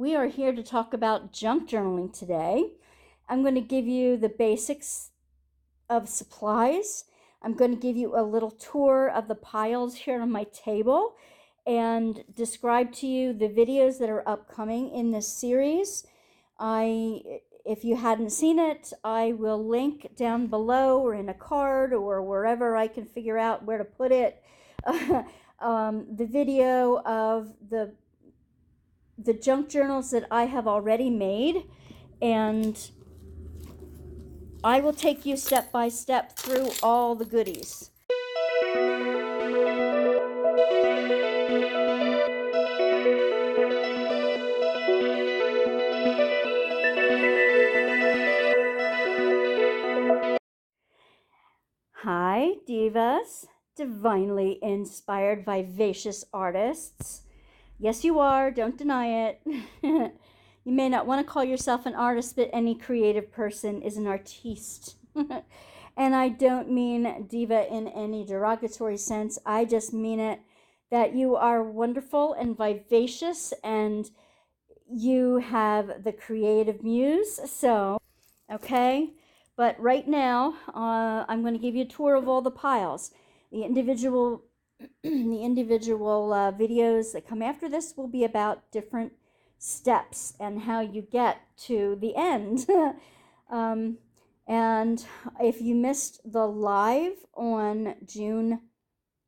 We are here to talk about junk journaling today. I'm going to give you the basics of supplies. I'm going to give you a little tour of the piles here on my table and describe to you the videos that are upcoming in this series. If you hadn't seen it, I will link down below or in a card or wherever I can figure out where to put it. The video of the junk journals that I have already made, and I will take you step by step through all the goodies. Hi, divas, divinely inspired, vivacious artists. Yes, you are. Don't deny it. You may not want to call yourself an artist, but any creative person is an artiste. And I don't mean diva in any derogatory sense. I just mean it that you are wonderful and vivacious and you have the creative muse. So, okay. But right now, I'm going to give you a tour of all the piles. The individual videos that come after this will be about different steps and how you get to the end. And if you missed the live on June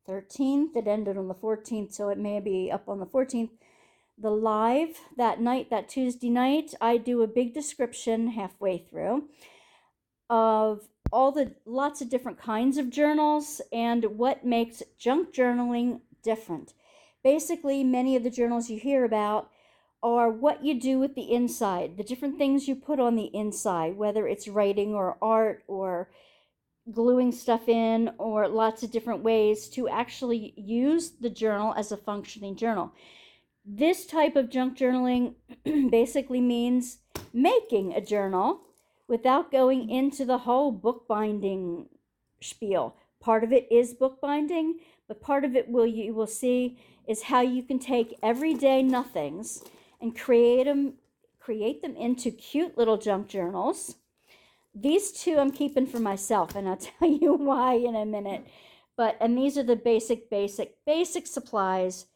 13th, it ended on the 14th, so it may be up on the 14th. The live that night, that Tuesday night, I do a big description halfway through of lots of different kinds of journals and what makes junk journaling different. Basically, many of the journals you hear about are what you do with the inside, the different things you put on the inside, whether it's writing or art or gluing stuff in or lots of different ways to actually use the journal as a functioning journal. This type of junk journaling basically means making a journal without going into the whole bookbinding spiel. Part of it is bookbinding, but part of it you will see is how you can take everyday nothings and create them into cute little junk journals. These two I'm keeping for myself, and I'll tell you why in a minute. And these are the basic supplies.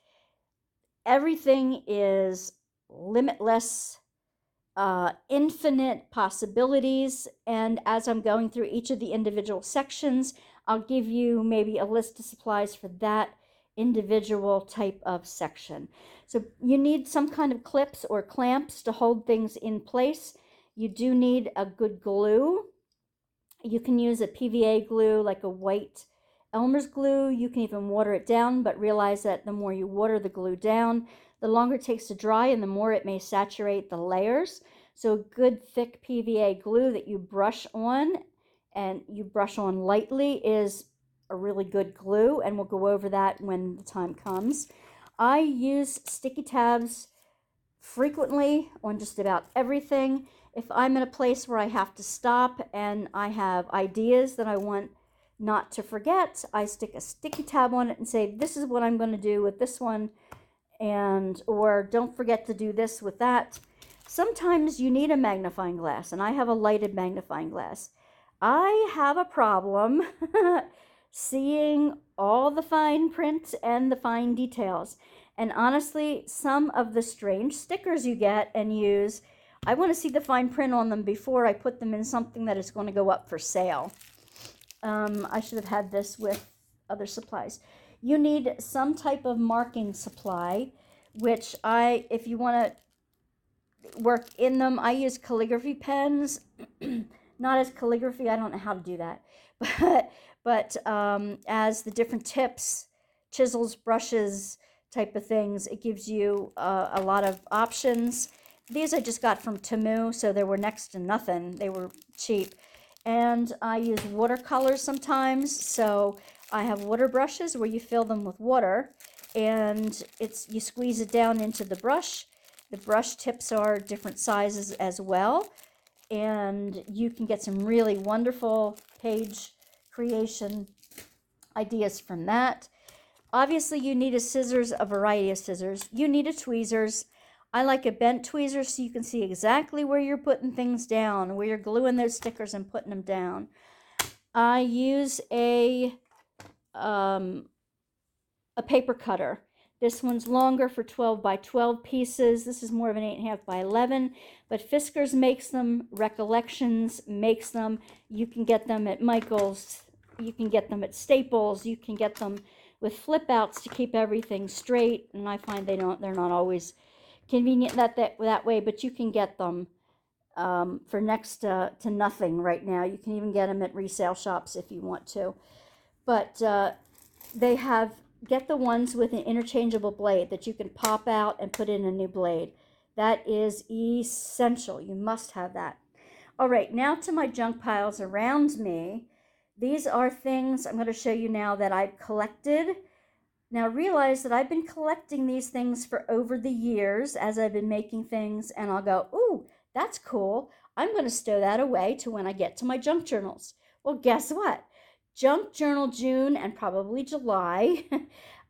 Everything is limitless, infinite possibilities, and as I'm going through each of the individual sections, I'll give you maybe a list of supplies for that individual type of section. So you need some kind of clips or clamps to hold things in place. You do need a good glue. You can use a PVA glue, like a white Elmer's glue. You can even water it down, but realize that the more you water the glue down, the longer it takes to dry and the more it may saturate the layers. So a good thick PVA glue that you brush on, and you brush on lightly, is a really good glue, and we'll go over that when the time comes. I use sticky tabs frequently on just about everything. If I'm in a place where I have to stop and I have ideas that I want not to forget, I stick a sticky tab on it and say, this is what I'm going to do with this one, or don't forget to do this with that. Sometimes you need a magnifying glass, and I have a lighted magnifying glass. I have a problem seeing all the fine print and the fine details. And honestly, some of the strange stickers you get and use, I want to see the fine print on them before I put them in something that is going to go up for sale. I should have had this with other supplies. You need some type of marking supply, which if you want to work in them, I use calligraphy pens. Not as calligraphy, I don't know how to do that. But as the different tips, chisels, brushes, type of things, it gives you a lot of options. These I just got from Temu, so they were next to nothing. They were cheap. And I use watercolors sometimes, so I have water brushes where you fill them with water, and you squeeze it down into the brush. The brush tips are different sizes as well, and you can get some really wonderful page creation ideas from that. Obviously, you need a variety of scissors. You need a tweezers. I like a bent tweezer so you can see exactly where you're putting things down, where you're gluing those stickers and putting them down. I use a paper cutter. This one's longer for 12 by 12 pieces. This is more of an 8.5 by 11, but Fiskars makes them, Recollections makes them. You can get them at Michael's, you can get them at Staples, you can get them with flip outs to keep everything straight, and I find they're not always convenient that way, but you can get them for next to nothing right now. You can even get them at resale shops if you want to. But get the ones with an interchangeable blade that you can pop out and put in a new blade. That is essential. You must have that. All right, now to my junk piles around me. These are things I'm going to show you now that I've collected. Now realize that I've been collecting these things for over the years as I've been making things, and I'll go, ooh, that's cool. I'm going to stow that away to when I get to my junk journals. Well, guess what? Junk journal June and probably July.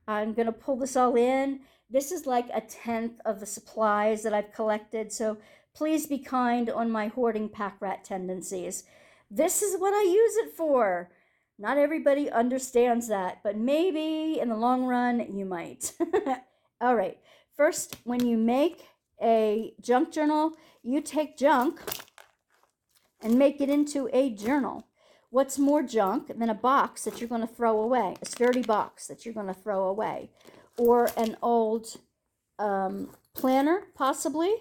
I'm going to pull this all in. This is like 1/10 of the supplies that I've collected, so please be kind on my hoarding pack rat tendencies. This is what I use it for. Not everybody understands that, but maybe in the long run you might. All right, first, when you make a junk journal, you take junk and make it into a journal. What's more junk than a box that you're going to throw away? A sturdy box that you're going to throw away. Or an old planner, possibly.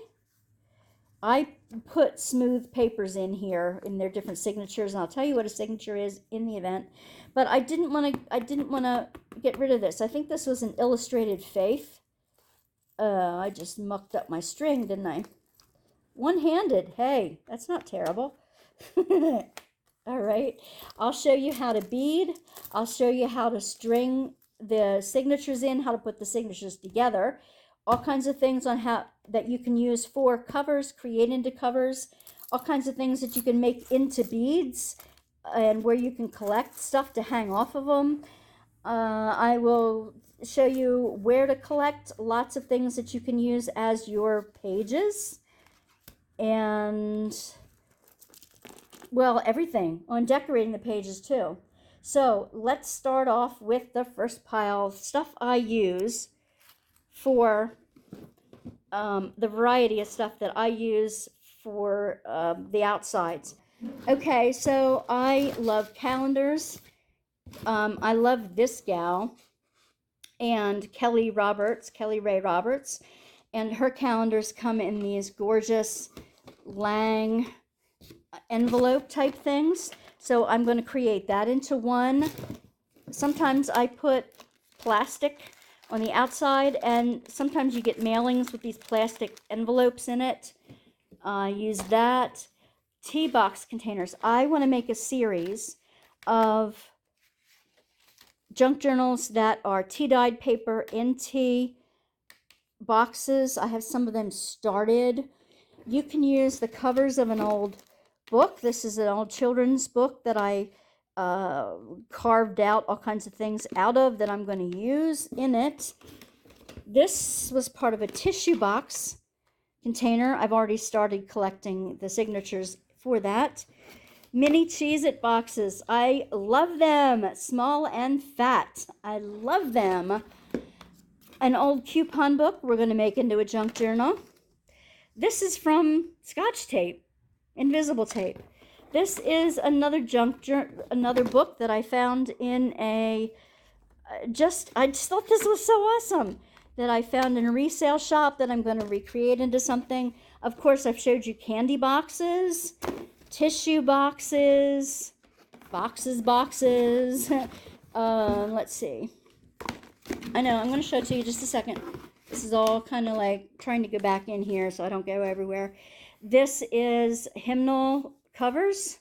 I put smooth papers in here in their different signatures, and I'll tell you what a signature is in the event. But I didn't want to get rid of this. I think this was an Illustrated Faith. I just mucked up my string, didn't I? One-handed. Hey, that's not terrible. All right, I'll show you how to bead. I'll show you how to string the signatures in, how to put the signatures together, all kinds of things on how that you can use for covers, create into covers, all kinds of things that you can make into beads, and where you can collect stuff to hang off of them. I will show you where to collect lots of things that you can use as your pages, and well, everything on decorating the pages too. So let's start off with the first pile of stuff I use for the variety of stuff that I use for the outsides. Okay, so I love calendars. I love this gal and Kelly Ray Roberts, and her calendars come in these gorgeous Lang envelope type things. So I'm going to create that into one. Sometimes I put plastic on the outside, and sometimes you get mailings with these plastic envelopes in it. Use that. Tea box containers. I want to make a series of junk journals that are tea-dyed paper in tea boxes. I have some of them started. You can use the covers of an old book. This is an old children's book that I carved out all kinds of things out of that I'm going to use in it. This was part of a tissue box container. I've already started collecting the signatures for that. Mini Cheez-It boxes. I love them. Small and fat. I love them. An old coupon book we're going to make into a junk journal. This is from Scotch tape. Invisible tape. This is another book that I found in I just thought this was so awesome that I found in a resale shop that I'm going to recreate into something. Of course, I've showed you candy boxes, tissue boxes, boxes. Let's see. I know, I'm going to show it to you just a second. This is all kind of like trying to go back in here so I don't go everywhere. This is hymnal covers.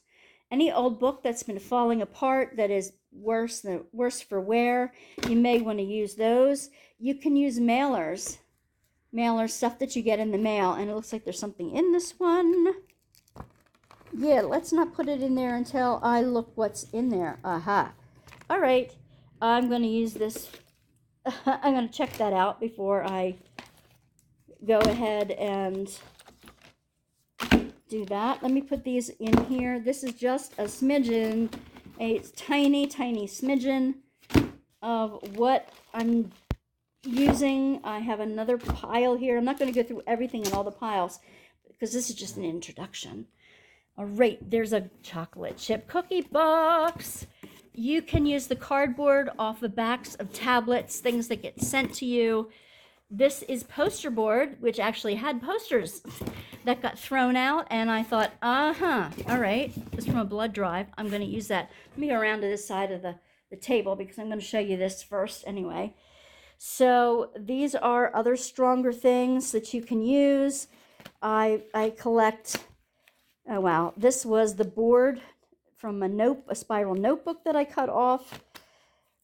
Any old book that's been falling apart that is worse for wear, you may want to use those. You can use mailers, stuff that you get in the mail, and it looks like there's something in this one. Yeah, let's not put it in there until I look what's in there. Aha. All right, I'm going to use this. I'm going to check that out before I go ahead and do that. Let me put these in here. This is just a smidgen, a tiny, tiny smidgen of what I'm using. I have another pile here. I'm not going to go through everything in all the piles because this is just an introduction. All right, there's a chocolate chip cookie box. You can use the cardboard off the backs of tablets, things that get sent to you. This is poster board, which actually had posters that got thrown out, and I thought, all right, this is from a blood drive. I'm going to use that. Let me go around to this side of the table because I'm going to show you this first anyway. So these are other stronger things that you can use. I collect, oh wow, this was the board from a spiral notebook that I cut off.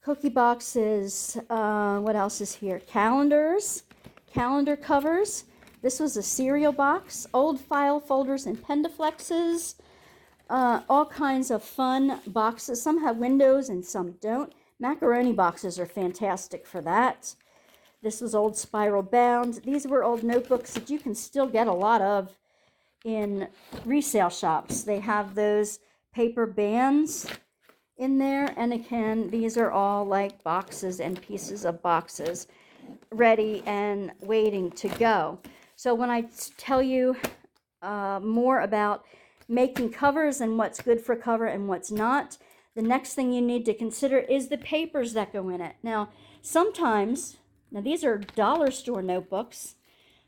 Cookie boxes, what else is here? Calendars, calendar covers. This was a cereal box, old file folders and pendaflexes, all kinds of fun boxes. Some have windows and some don't. Macaroni boxes are fantastic for that. This was old spiral bound. These were old notebooks that you can still get a lot of in resale shops. They have those paper bands in there, and again, these are all like boxes and pieces of boxes ready and waiting to go. So when I tell you more about making covers and what's good for cover and what's not, the next thing you need to consider is the papers that go in it. Now these are dollar store notebooks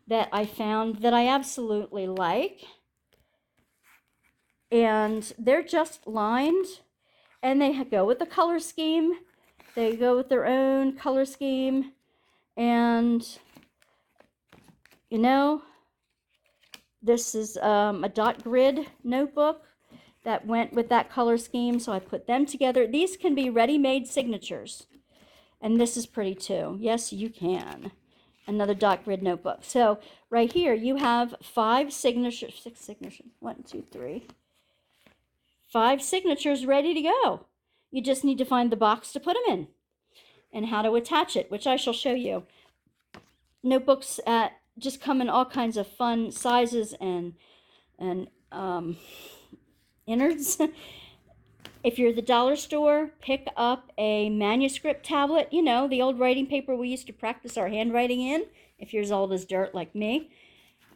that I found that I absolutely like, and they're just lined, and they go with the color scheme. They go with their own color scheme, and you know, this is a dot grid notebook that went with that color scheme, so I put them together. These can be ready-made signatures, and this is pretty too. Yes, you can. Another dot grid notebook. So right here you have 5 signatures, 6 signatures, 1, 2, 3, 5 signatures ready to go. You just need to find the box to put them in and how to attach it, which I shall show you. Notebooks just come in all kinds of fun sizes and innards. If you're at the dollar store, pick up a manuscript tablet, you know, the old writing paper we used to practice our handwriting in, if you're as old as dirt like me.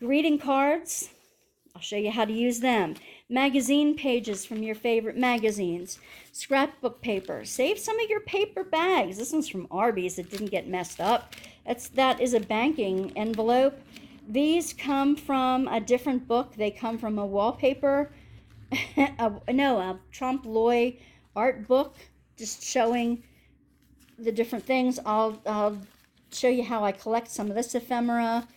Greeting cards, I'll show you how to use them. Magazine pages from your favorite magazines. Scrapbook paper. Save some of your paper bags. This one's from Arby's. It didn't get messed up. That is a banking envelope. These come from a different book. They come from a wallpaper, a trompe l'oeil art book, just showing the different things. I'll show you how I collect some of this ephemera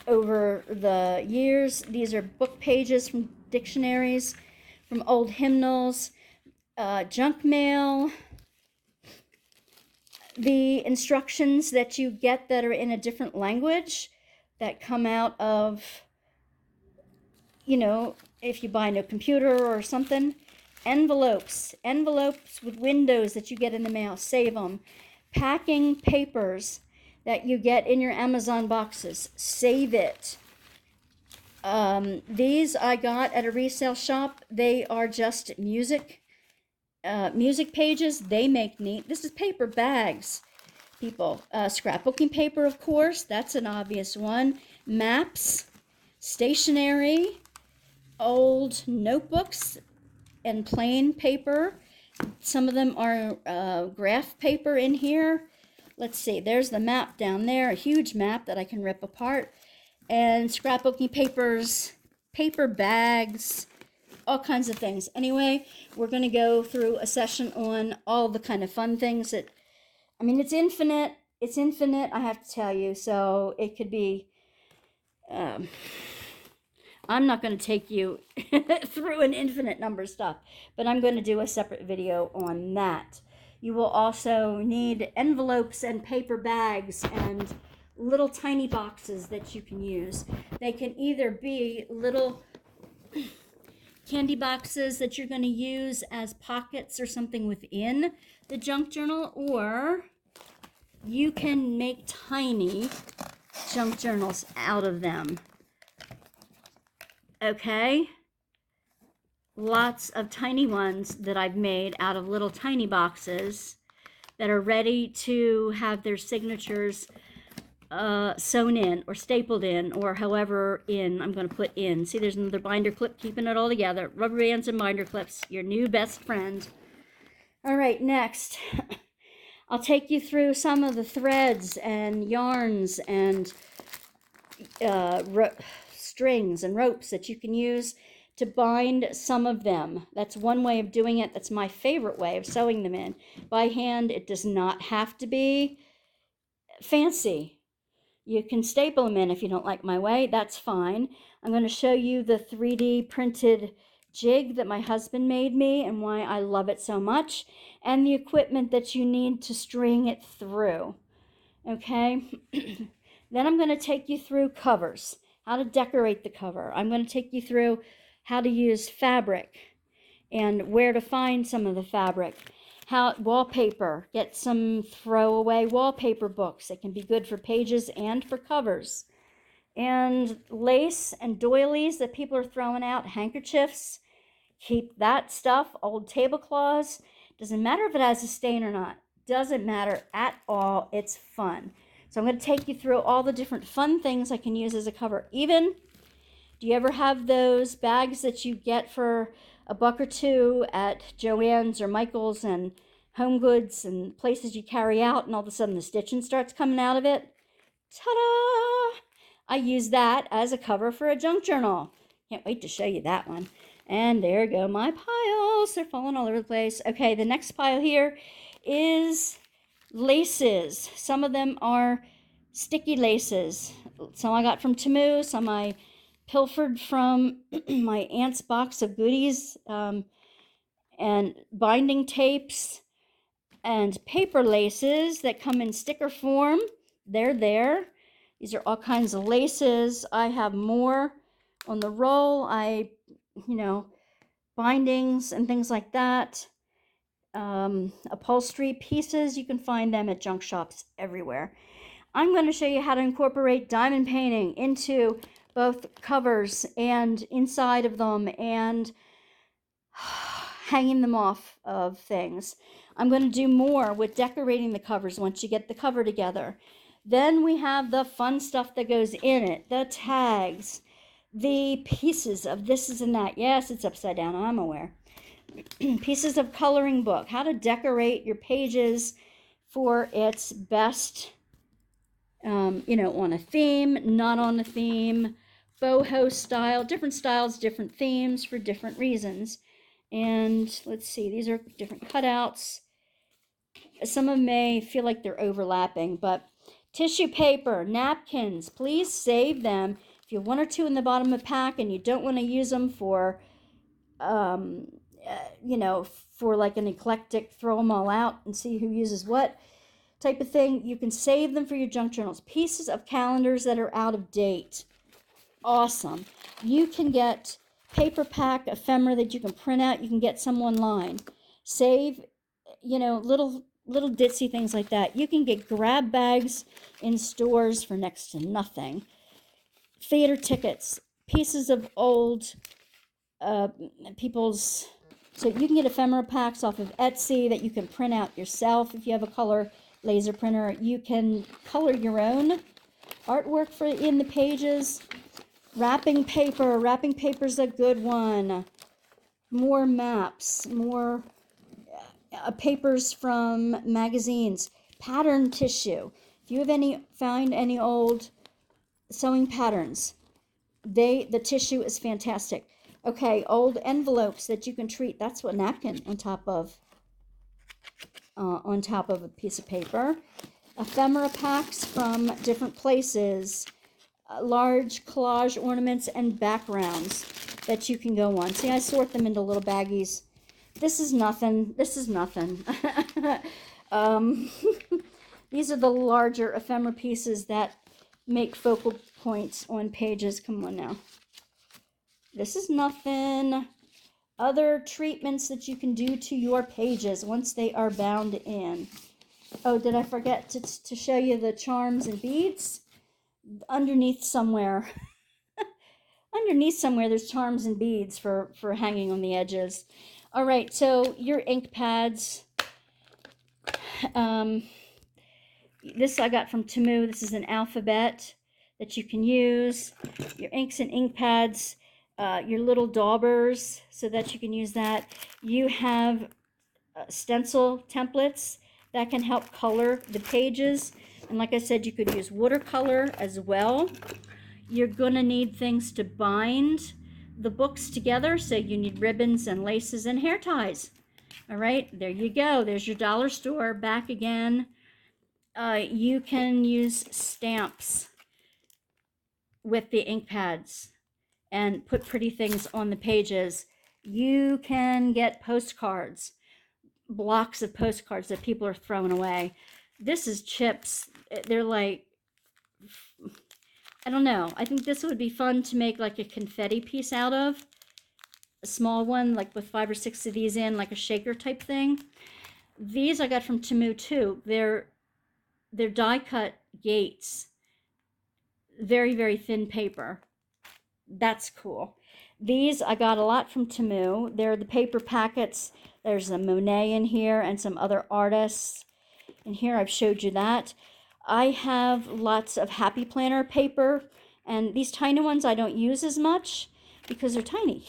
over the years. These are book pages from dictionaries, from old hymnals, junk mail, the instructions that you get that are in a different language that come out of, you know, if you buy a new computer or something. Envelopes with windows that you get in the mail, save them. Packing papers that you get in your Amazon boxes, save it. These I got at a resale shop. They are just music pages. They make neat. This is paper bags, people. Scrapbooking paper, of course. That's an obvious one. Maps, stationery, old notebooks, and plain paper. Some of them are graph paper in here. Let's see, there's the map down there, a huge map that I can rip apart. And scrapbooking papers, paper bags, all kinds of things. Anyway, we're going to go through a session on all the kind of fun things that, I mean, it's infinite. It's infinite, I have to tell you. So it could be, I'm not going to take you through an infinite number of stuff, but I'm going to do a separate video on that. You will also need envelopes and paper bags and little tiny boxes that you can use. They can either be little candy boxes that you're going to use as pockets or something within the junk journal, or you can make tiny junk journals out of them. Okay? Lots of tiny ones that I've made out of little tiny boxes that are ready to have their signatures sewn in or stapled in, or however in I'm going to put in. See, there's another binder clip keeping it all together. Rubber bands and binder clips, your new best friend. All right, next, I'll take you through some of the threads and yarns and strings and ropes that you can use to bind some of them. That's one way of doing it. That's my favorite way of sewing them in. By hand, it does not have to be fancy. You can staple them in if you don't like my way. That's fine. I'm going to show you the 3D printed jig that my husband made me and why I love it so much, and the equipment that you need to string it through. Okay? Then I'm going to take you through covers, how to decorate the cover. I'm going to take you through how to use fabric and where to find some of the fabric. How wallpaper, get some throwaway wallpaper books. It can be good for pages and for covers. And lace and doilies that people are throwing out, handkerchiefs. Keep that stuff, old tablecloths. Doesn't matter if it has a stain or not. Doesn't matter at all. It's fun. So I'm going to take you through all the different fun things I can use as a cover. Even, do you ever have those bags that you get for $1 or $2 at Joann's or Michael's and Home Goods and places you carry out, and all of a sudden the stitching starts coming out of it? Ta-da! I use that as a cover for a junk journal. Can't wait to show you that one. And there go my piles. They're falling all over the place. Okay, the next pile here is laces. Some of them are sticky laces. Some I got from Temu, some I pilfered from my aunt's box of goodies, and binding tapes and paper laces that come in sticker form. They're there. These are all kinds of laces. I have more on the roll. Bindings and things like that. Upholstery pieces, you can find them at junk shops everywhere. I'm going to show you how to incorporate diamond painting into both covers and inside of them and hanging them off of things. I'm going to do more with decorating the covers once you get the cover together. Then we have the fun stuff that goes in it, the tags, the pieces of this and that. Yes, it's upside down, I'm aware. Pieces of coloring book, how to decorate your pages for its best, on a theme, not on a theme, boho style, different styles, different themes for different reasons. And let's see, these are different cutouts. Some of them may feel like they're overlapping, but tissue paper, napkins, please save them. If you have 1 or 2 in the bottom of a pack and you don't want to use them for, for like an eclectic, throw them all out and see who uses what type of thing, you can save them for your junk journals. Pieces of calendars that are out of date. Awesome. You can get paper pack ephemera that you can print out. You can get some online. Save, little ditzy things like that. You can get grab bags in stores for next to nothing. Theater tickets, pieces of old people's, so you can get ephemera packs off of Etsy that you can print out yourself if you have a color laser printer. You can color your own artwork in the pages. Wrapping paper's a good one. More maps, more papers from magazines. Pattern tissue. If you have find any old sewing patterns, the tissue is fantastic. Okay, old envelopes that you can treat. That's what napkin on top of a piece of paper. Ephemera packs from different places. Large collage ornaments and backgrounds that you can go on. See, I sort them into little baggies. This is nothing. This is nothing. These are the larger ephemera pieces that make focal points on pages. Come on now. This is nothing. Other treatments that you can do to your pages once they are bound in. Oh, did I forget to show you the charms and beads? underneath somewhere. Underneath somewhere, there's charms and beads for hanging on the edges. All right, so your ink pads. This I got from Temu. This is an alphabet that you can use. Your inks and ink pads, your little daubers, so that you can use that. You have stencil templates that can help color the pages. And like I said, you could use watercolor as well. You're gonna need things to bind the books together, so you need ribbons and laces and hair ties. All right, there you go. There's your dollar store back again. You can use stamps with the ink pads and put pretty things on the pages. You can get postcards, blocks of postcards that people are throwing away. This is chips. They're like, I don't know. I think this would be fun to make like a confetti piece out of. A small one, like with 5 or 6 of these in, like a shaker type thing. These I got from Temu too. They're die cut gates. Very, very thin paper. That's cool. These I got a lot from Temu. They're the paper packets. There's a Monet in here and some other artists. In here I've showed you that. I have lots of Happy Planner paper, and these tiny ones I don't use as much because they're tiny.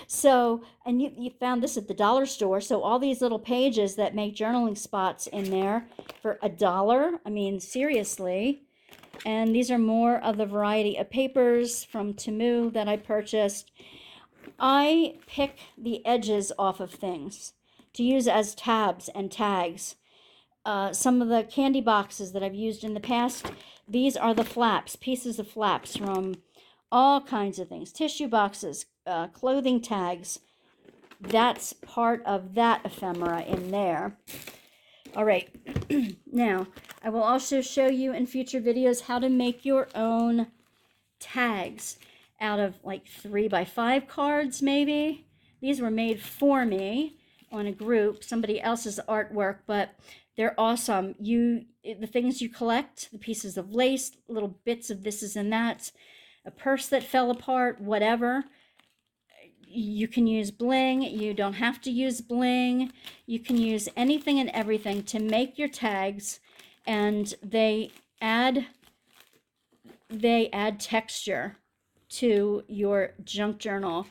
So, and you found this at the dollar store. So all these little pages that make journaling spots in there for $1. I mean, seriously. And these are more of the variety of papers from Temu that I purchased. I pick the edges off of things to use as tabs and tags. Some of the candy boxes that I've used in the past, these are the flaps, pieces of flaps from all kinds of things. Tissue boxes, clothing tags. That's part of that ephemera in there. All right, now I will also show you in future videos how to make your own tags out of like 3x5 cards maybe. These were made for me on a group, somebody else's artwork, but they're awesome. The things you collect, the pieces of lace, little bits of this and that, a purse that fell apart, whatever. You can use bling. You don't have to use bling. You can use anything and everything to make your tags, and they add texture to your junk journal.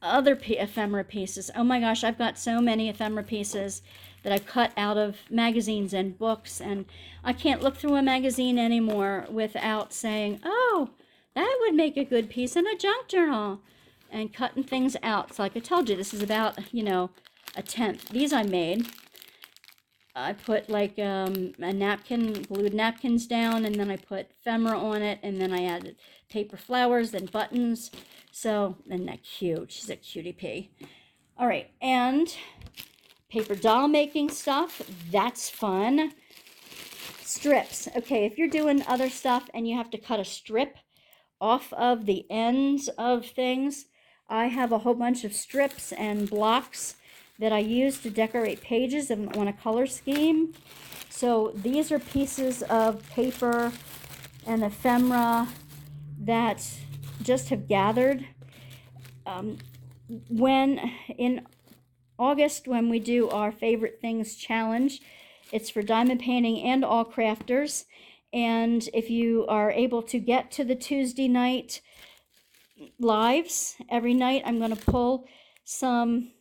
Other ephemera pieces. Oh my gosh, I've got so many ephemera pieces that I cut out of magazines and books, and I can't look through a magazine anymore without saying, oh, that would make a good piece in a junk journal, and cutting things out. So like I told you, this is about, you know, a tenth. These I made. I put like a napkin, glued napkins down, and then I put ephemera on it, and then I added paper flowers and buttons. So, isn't that cute? She's a cutie pie. All right, and paper doll making stuff. That's fun. Strips. Okay, if you're doing other stuff and you have to cut a strip off of the ends of things, I have a whole bunch of strips and blocks that I use to decorate pages on a color scheme. So these are pieces of paper and ephemera that just have gathered. When in August, when we do our favorite things challenge, it's for diamond painting and all crafters. And if you are able to get to the Tuesday night lives, every night I'm going to pull some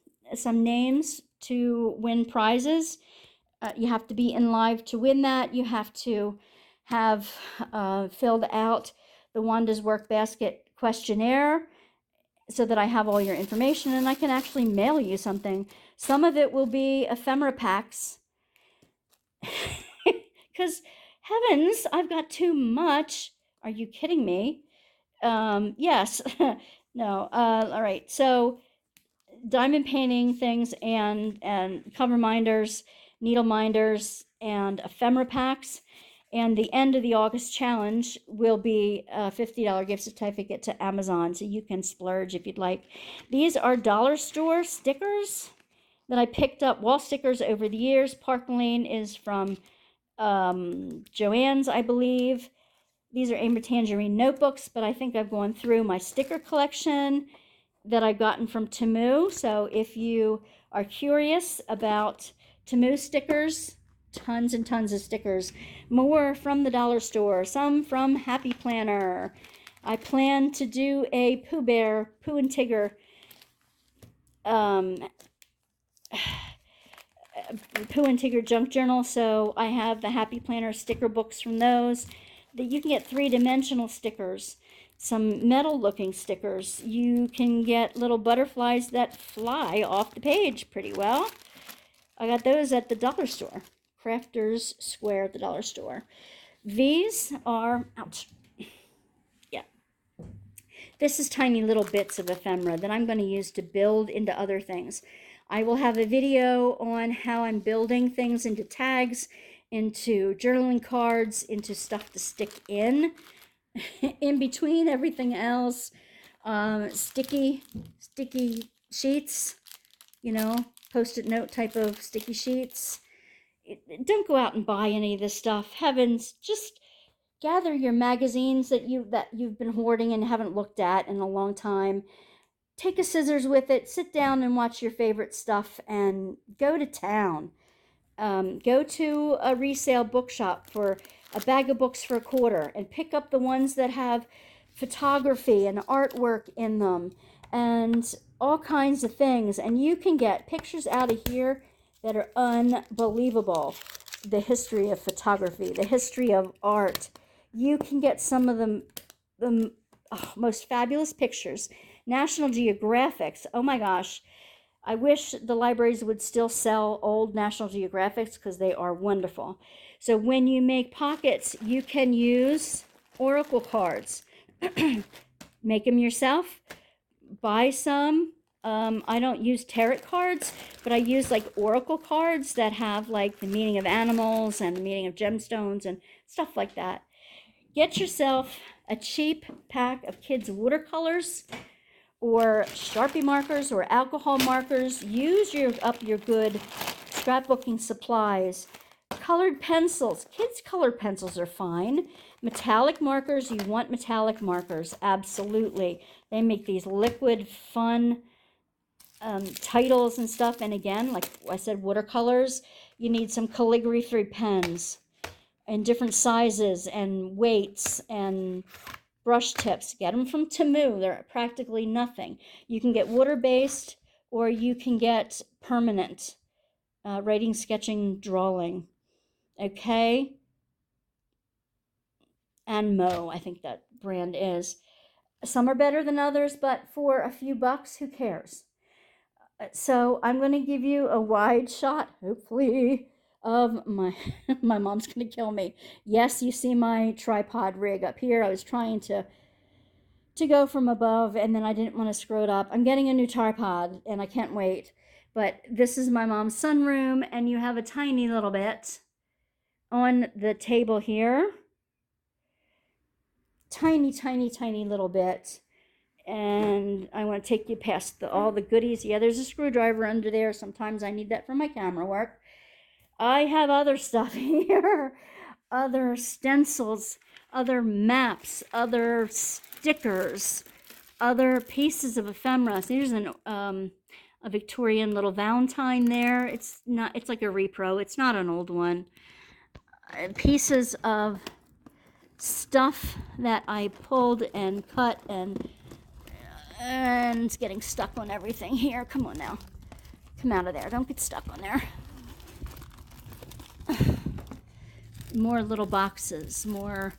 names to win prizes. You have to be in live to win that. You have to have filled out the Wanda's Workbasket questionnaire so that I have all your information and I can actually mail you something. Some of it will be ephemera packs. Because heavens, I've got too much. Are you kidding me? Yes. No. All right. So diamond painting things and cover minders, needle minders, and ephemera packs. And the end of the August challenge will be a $50 gift certificate to Amazon, so you can splurge if you'd like. These are dollar store stickers that I picked up, wall stickers, over the years. Park Lane is from Joann's, I believe. These are Amber Tangerine notebooks, but I think I've gone through my sticker collection that I've gotten from Temu. So if you are curious about Temu stickers, tons and tons of stickers. More from the dollar store, some from Happy Planner. I plan to do a Pooh Bear, Pooh and Tigger Pooh and Tigger junk journal, so I have the Happy Planner sticker books from those. That you can get 3-dimensional stickers, some metal looking stickers. You can get little butterflies that fly off the page pretty well. I got those at the dollar store, Crafters Square at the dollar store. These are, ouch, yeah. This is tiny little bits of ephemera that I'm going to use to build into other things. I will have a video on how I'm building things into tags, into journaling cards, into stuff to stick in between everything else. Sticky sheets, you know, post-it note type of sticky sheets. Don't go out and buy any of this stuff. Heavens, just gather your magazines that you've been hoarding and haven't looked at in a long time. Take a scissors with it, sit down and watch your favorite stuff, and go to town. Go to a resale bookshop for a bag of books for $1 and pick up the ones that have photography and artwork in them and all kinds of things. And you can get pictures out of here that are unbelievable. The history of photography, the history of art. You can get some of the most fabulous pictures. National Geographics, oh my gosh. I wish the libraries would still sell old National Geographics because they are wonderful. So when you make pockets, you can use oracle cards. Make them yourself. Buy some. I don't use tarot cards, but I use like oracle cards that have like the meaning of animals and the meaning of gemstones and stuff like that. Get yourself a cheap pack of kids' watercolors or Sharpie markers or alcohol markers. Use up your good scrapbooking supplies. Colored pencils. Kids' colored pencils are fine. Metallic markers. You want metallic markers. Absolutely. They make these liquid, fun titles and stuff. And again, like I said, watercolors. You need some calligraphy pens in different sizes and weights and brush tips. Get them from Temu. They're practically nothing. You can get water-based or you can get permanent writing, sketching, drawing. Okay? And Mo, I think that brand is. Some are better than others, but for a few bucks, who cares? So I'm going to give you a wide shot, hopefully, of my mom's going to kill me. Yes, you see my tripod rig up here. I was trying to go from above, and then I didn't want to screw it up. I'm getting a new tripod, and I can't wait. But this is my mom's sunroom, and you have a tiny little bit on the table here. Tiny, tiny, tiny little bit. And I want to take you past all the goodies. Yeah, there's a screwdriver under there. Sometimes I need that for my camera work. I have other stuff here. Other stencils, other maps, other stickers, other pieces of ephemera. So here's a Victorian little Valentine there. It's like a repro. It's not an old one. Pieces of stuff that I pulled and cut and it's getting stuck on everything here. Come on now. Come out of there. Don't get stuck on there. More little boxes, more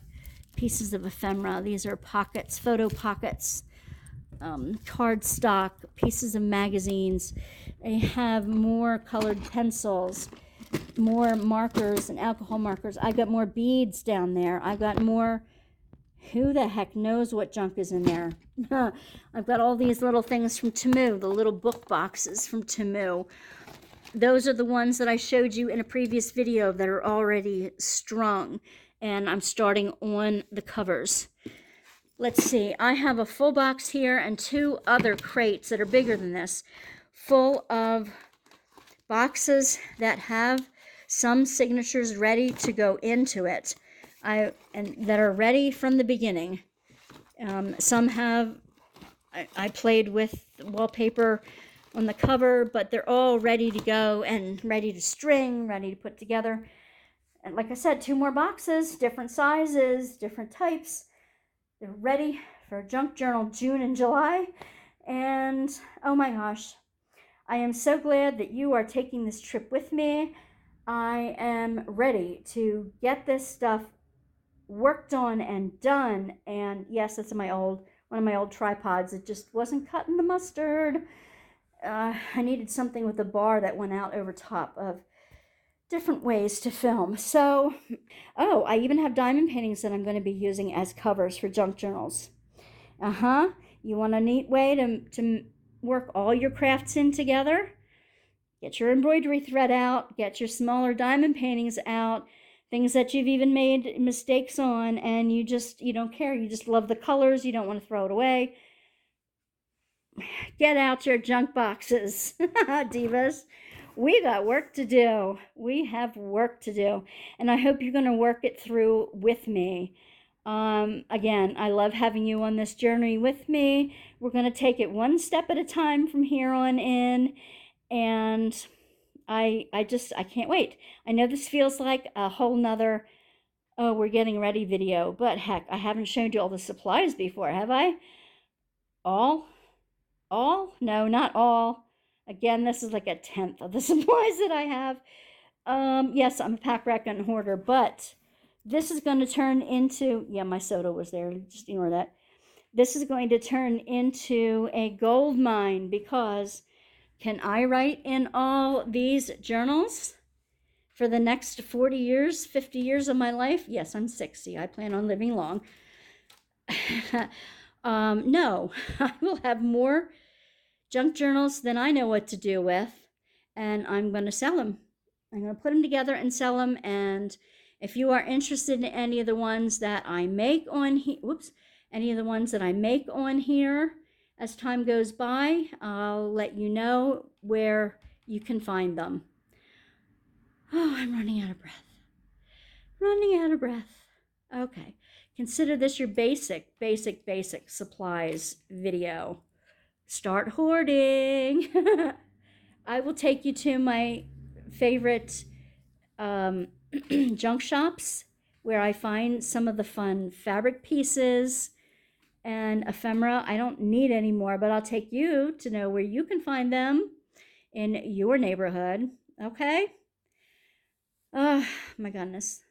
pieces of ephemera. These are pockets, photo pockets, cardstock, pieces of magazines. I have more colored pencils, more markers and alcohol markers. I got more beads down there. I got more, who the heck knows what junk is in there. I've got all these little things from Temu, the little book boxes from Temu. Those are the ones that I showed you in a previous video that are already strung, and I'm starting on the covers. Let's see, I have a full box here and 2 other crates that are bigger than this, full of boxes that have some signatures ready to go into it. and that are ready from the beginning. Some have, I played with wallpaper on the cover, but they're all ready to go and ready to string, ready to put together. And like I said, 2 more boxes, different sizes, different types. They're ready for Junk Journal June and July. And oh my gosh, I am so glad that you are taking this trip with me. I am ready to get this stuff worked on and done. And yes, that's one of my old tripods. It just wasn't cutting the mustard. I needed something with a bar that went out over top of different ways to film. So, oh, I even have diamond paintings that I'm going to be using as covers for junk journals. You want a neat way to work all your crafts in together? Get your embroidery thread out, get your smaller diamond paintings out, things that you've even made mistakes on, and you don't care. You just love the colors. You don't want to throw it away. Get out your junk boxes, divas. We got work to do. We have work to do. And I hope you're going to work it through with me. Again, I love having you on this journey with me. We're going to take it one step at a time from here on in. And I can't wait. I know this feels like a whole nother, oh, we're getting ready video, but heck, I haven't shown you all the supplies before, have I? All? No, not all. Again, this is like 1/10 of the supplies that I have. Yes, I'm a pack rat and hoarder, but this is going to turn into, yeah, my soda was there, just ignore that. This is going to turn into a gold mine, because can I write in all these journals for the next 40 years, 50 years of my life? Yes, I'm 60. I plan on living long. No, I will have more junk journals than I know what to do with, and I'm going to sell them. I'm going to put them together and sell them. And if you are interested in any of the ones that I make on here, any of the ones that I make on here, as time goes by, I'll let you know where you can find them. Oh, I'm running out of breath. Okay. Consider this your basic supplies video. Start hoarding. I will take you to my favorite junk shops where I find some of the fun fabric pieces and ephemera. I don't need any more, but I'll take you to know where you can find them in your neighborhood. Okay? Oh my goodness.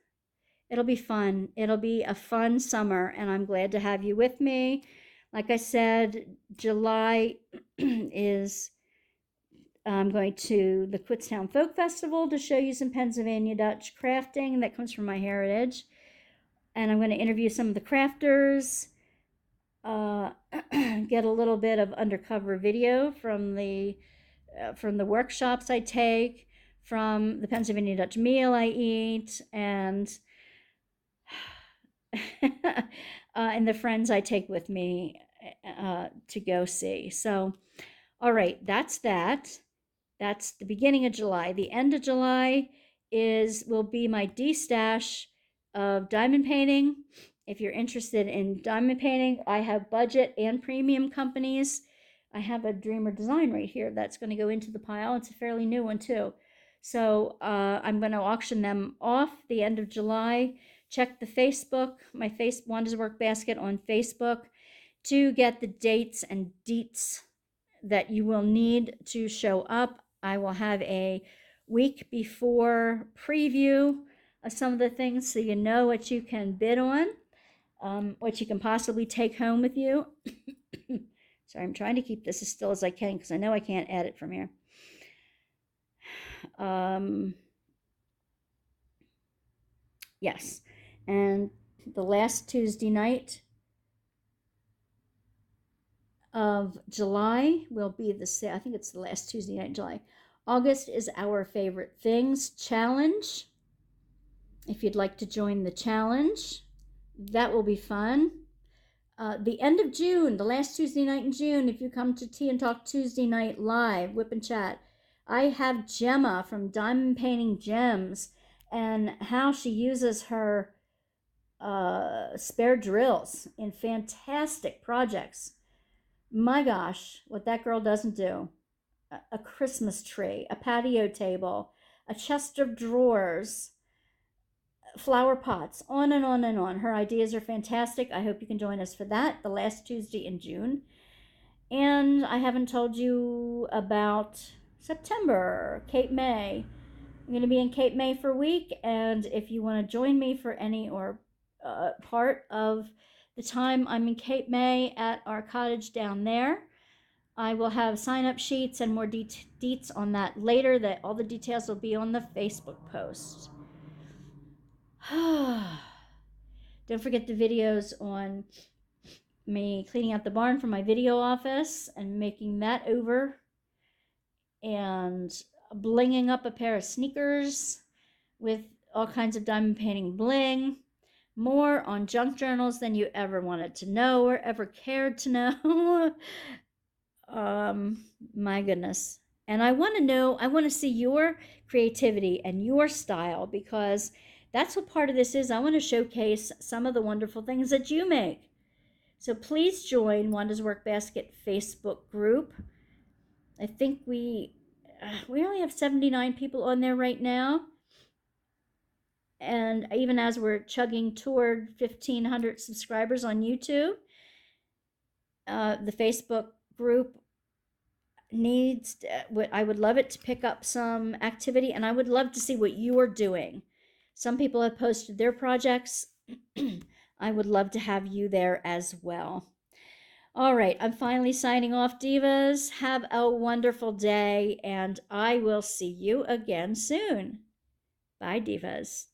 It'll be fun. It'll be a fun summer, and I'm glad to have you with me. Like I said, July is, I'm going to the Kutztown Folk Festival to show you some Pennsylvania Dutch crafting that comes from my heritage. And I'm going to interview some of the crafters, get a little bit of undercover video from the workshops I take, from the Pennsylvania Dutch meal I eat, and and the friends I take with me to go see. So, all right, that's that. That's the beginning of July. The end of July will be my de-stash of diamond painting. If you're interested in diamond painting, I have budget and premium companies. I have a Dreamer Design right here that's going to go into the pile. It's a fairly new one too. So I'm going to auction them off the end of July. Check the Facebook, my Wanda's Workbasket on Facebook, to get the dates and deets that you will need to show up. I will have a week before preview of some of the things, so you know what you can bid on, what you can possibly take home with you. Sorry, I'm trying to keep this as still as I can because I know I can't edit from here. Yes, and the last Tuesday night of July will be I think it's the last Tuesday night in July. August is our favorite things challenge. If you'd like to join the challenge, that will be fun. The end of June, the last Tuesday night in June, if you come to Tea and Talk Tuesday night live, whip and chat, I have Gemma from Diamond Painting Gems, and how she uses her spare drills in fantastic projects. My gosh, what that girl doesn't do. A Christmas tree, a patio table, a chest of drawers, flower pots, on and on and on. Her ideas are fantastic. I hope you can join us for that, the last Tuesday in June. And I haven't told you about September, Cape May. I'm going to be in Cape May for a week, and if you want to join me for any or part of the time I'm in Cape May at our cottage down there, I will have sign-up sheets and more deets on that later. That all the details will be on the Facebook post. Don't forget the videos on me cleaning out the barn for my video office and making that over, and blinging up a pair of sneakers with all kinds of diamond painting bling. More on junk journals than you ever wanted to know or ever cared to know. My goodness. And I want to see your creativity and your style, because that's what part of this is. I want to showcase some of the wonderful things that you make. So please join Wanda's Workbasket Facebook group. I think we only have 79 people on there right now. And even as we're chugging toward 1,500 subscribers on YouTube, the Facebook group needs, I would love it to pick up some activity, and I would love to see what you are doing. Some people have posted their projects. I would love to have you there as well. All right, I'm finally signing off, divas. Have a wonderful day, and I will see you again soon. Bye, divas.